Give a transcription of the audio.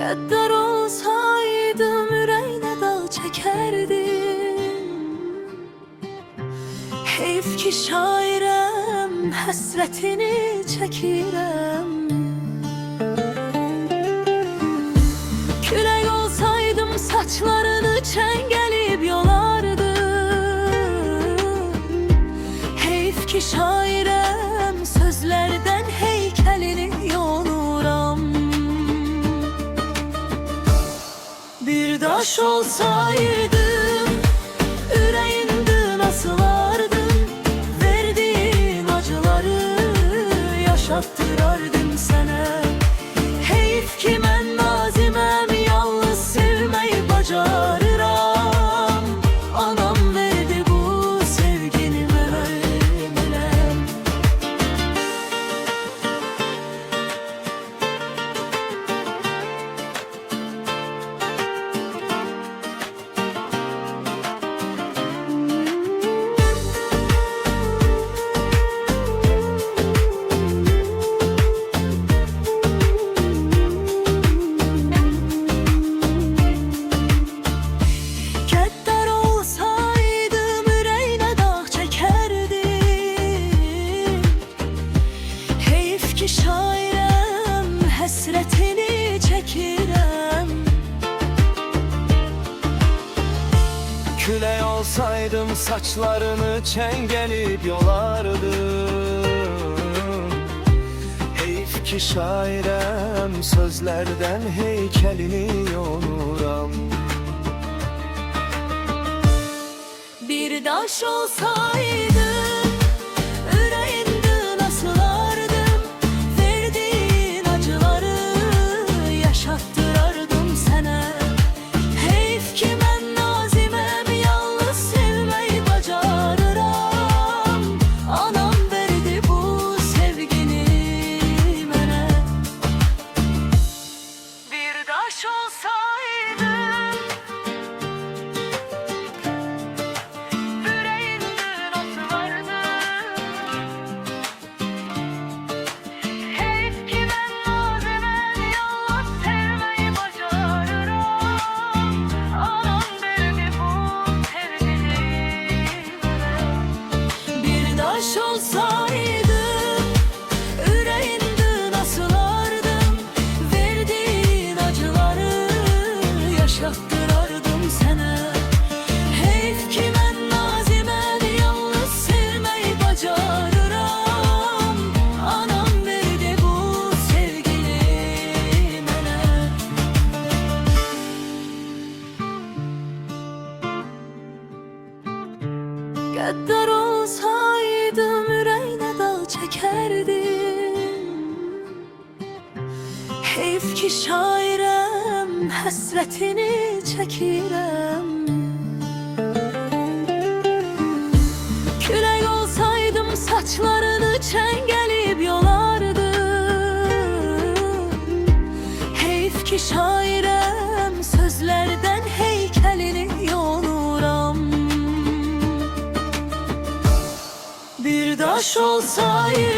Qəddar olsaydım ürəyinə dağ çəkərdim. Heyf ki şairəm, həsrətini çəkirəm. Külək olsaydım saçlarını çəngəlib yolardım. Heyf ki şairəm, sözlərdən heykəlini yoluram. Bir daş olsaydım ürəyində asılardım. Verdiğin acıları yaşattırardım sənə. Heyf ki mən naziməm, yalnız sevməyi bacarıram. Anam verdi bu sevgini mənə. Qəddar olsaydım ürəyinə dağ çəkərdim. Heyf ki şairəm, həsrətini çəkirəm. Külək olsaydım saçlarını çengelip yolardım. Heyf ki şairəm, sözlerden heykelini yonuram. Bir daş olsaydım ürəyində asılardım. Verdiğin acıları yaşattırardım sənə. Heyf ki mən naziməm, yalnız sevməyi bacarıram. Anam verdi bu sevgini mənə. Bir daş olsaydım yüreğinden asılardım. Heyf ki ben nazimem, yalnız sevmeyi bacarıram. Anam verdi bu sevgini mənə. Bir daş olsaydım yüreğinden asılardım. Verdiğin acıları yaşattırardım sənə. Heyf ki mən naziməm, yalnız sevməyi bacarıram. Anam verdi bu sevgini mənə. Qəddar olsaydım ürəyinə dağ çəkərdim. Heyf ki şairəm, həsrətini çəkirəm. Külək olsaydım saçlarını çəngelib yolardım. Heyf ki şairəm, sözlərdən heykəlini yoluram. Bir daş olsaydım